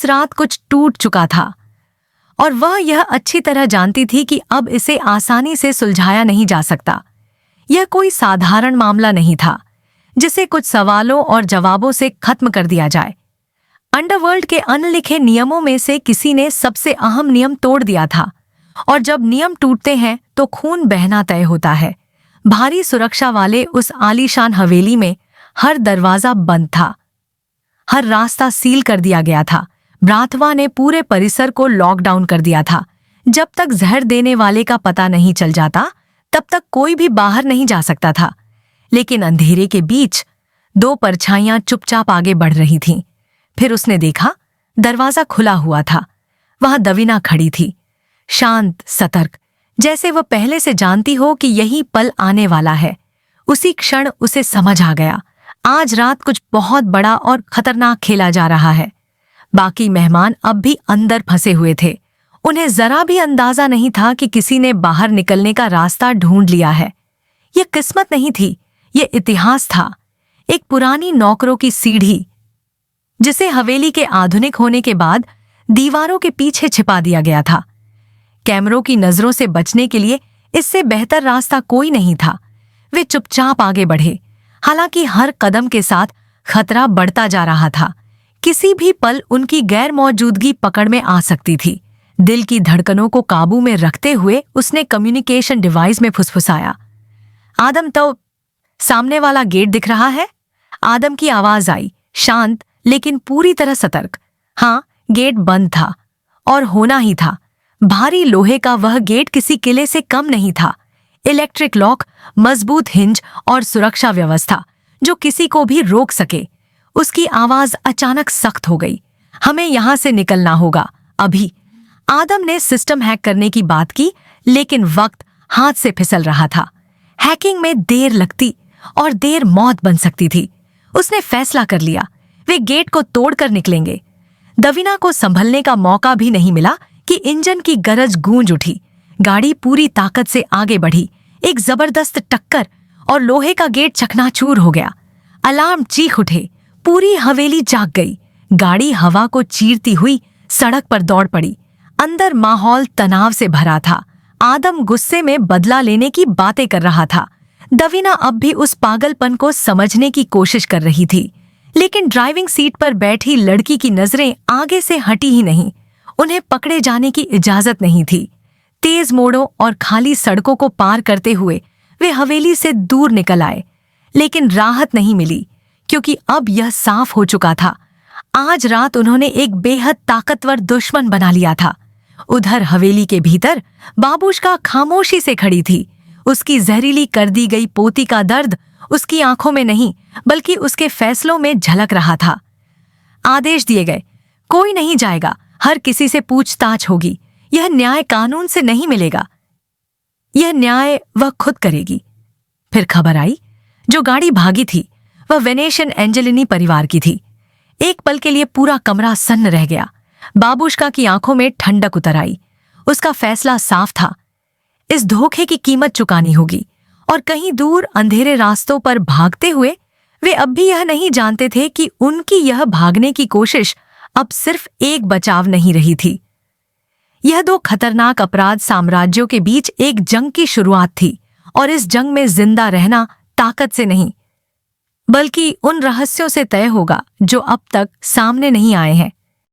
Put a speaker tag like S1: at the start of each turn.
S1: उस रात कुछ टूट चुका था और वह यह अच्छी तरह जानती थी कि अब इसे आसानी से सुलझाया नहीं जा सकता। यह कोई साधारण मामला नहीं था जिसे कुछ सवालों और जवाबों से खत्म कर दिया जाए। अंडरवर्ल्ड के अनलिखे नियमों में से किसी ने सबसे अहम नियम तोड़ दिया था, और जब नियम टूटते हैं तो खून बहना तय होता है। भारी सुरक्षा वाले उस आलीशान हवेली में हर दरवाजा बंद था, हर रास्ता सील कर दिया गया था। ब्राथवा ने पूरे परिसर को लॉकडाउन कर दिया था। जब तक जहर देने वाले का पता नहीं चल जाता तब तक कोई भी बाहर नहीं जा सकता था। लेकिन अंधेरे के बीच दो परछाइयां चुपचाप आगे बढ़ रही थीं। फिर उसने देखा, दरवाजा खुला हुआ था। वहां दवीना खड़ी थी, शांत, सतर्क, जैसे वह पहले से जानती हो कि यही पल आने वाला है। उसी क्षण उसे समझ आ गया, आज रात कुछ बहुत बड़ा और खतरनाक खेला जा रहा है। बाकी मेहमान अब भी अंदर फंसे हुए थे। उन्हें जरा भी अंदाजा नहीं था कि किसी ने बाहर निकलने का रास्ता ढूंढ लिया है। यह किस्मत नहीं थी, यह इतिहास था। एक पुरानी नौकरों की सीढ़ी जिसे हवेली के आधुनिक होने के बाद दीवारों के पीछे छिपा दिया गया था। कैमरों की नजरों से बचने के लिए इससे बेहतर रास्ता कोई नहीं था। वे चुपचाप आगे बढ़े, हालांकि हर कदम के साथ खतरा बढ़ता जा रहा था। किसी भी पल उनकी गैर मौजूदगी पकड़ में आ सकती थी। दिल की धड़कनों को काबू में रखते हुए उसने कम्युनिकेशन डिवाइस में फुसफुसाया, आदम, तो सामने वाला गेट दिख रहा है? आदम की आवाज आई, शांत लेकिन पूरी तरह सतर्क। हाँ, गेट बंद था और होना ही था। भारी लोहे का वह गेट किसी किले से कम नहीं था। इलेक्ट्रिक लॉक, मजबूत हिंज और सुरक्षा व्यवस्था जो किसी को भी रोक सके। उसकी आवाज अचानक सख्त हो गई, हमें यहां से निकलना होगा अभी। आदम ने सिस्टम हैक करने की बात की, लेकिन वक्त हाथ से फिसल रहा था। हैकिंग में देर लगती और देर मौत बन सकती थी। उसने फैसला कर लिया, वे गेट को तोड़कर निकलेंगे। दवीना को संभलने का मौका भी नहीं मिला कि इंजन की गरज गूंज उठी। गाड़ी पूरी ताकत से आगे बढ़ी। एक जबरदस्त टक्कर और लोहे का गेट चकनाचूर हो गया। अलार्म चीख उठे, पूरी हवेली जाग गई। गाड़ी हवा को चीरती हुई सड़क पर दौड़ पड़ी। अंदर माहौल तनाव से भरा था। आदम गुस्से में बदला लेने की बातें कर रहा था। दवीना अब भी उस पागलपन को समझने की कोशिश कर रही थी, लेकिन ड्राइविंग सीट पर बैठी लड़की की नजरें आगे से हटी ही नहीं। उन्हें पकड़े जाने की इजाजत नहीं थी। तेज मोड़ों और खाली सड़कों को पार करते हुए वे हवेली से दूर निकल आए, लेकिन राहत नहीं मिली, क्योंकि अब यह साफ हो चुका था, आज रात उन्होंने एक बेहद ताकतवर दुश्मन बना लिया था। उधर हवेली के भीतर बाबूश्का खामोशी से खड़ी थी। उसकी जहरीली कर दी गई पोती का दर्द उसकी आंखों में नहीं, बल्कि उसके फैसलों में झलक रहा था। आदेश दिए गए, कोई नहीं जाएगा, हर किसी से पूछताछ होगी। यह न्याय कानून से नहीं मिलेगा, यह न्याय वह खुद करेगी। फिर खबर आई, जो गाड़ी भागी थी वह वेनेशियन एंजेलिनी परिवार की थी। एक पल के लिए पूरा कमरा सन्न रह गया। बाबूश्का की आंखों में ठंडक उतर आई। उसका फैसला साफ था, इस धोखे की कीमत चुकानी होगी। और कहीं दूर अंधेरे रास्तों पर भागते हुए वे अब भी यह नहीं जानते थे कि उनकी यह भागने की कोशिश अब सिर्फ एक बचाव नहीं रही थी। यह दो खतरनाक अपराध साम्राज्यों के बीच एक जंग की शुरुआत थी, और इस जंग में जिंदा रहना ताकत से नहीं, बल्कि उन रहस्यों से तय होगा जो अब तक सामने नहीं आए हैं।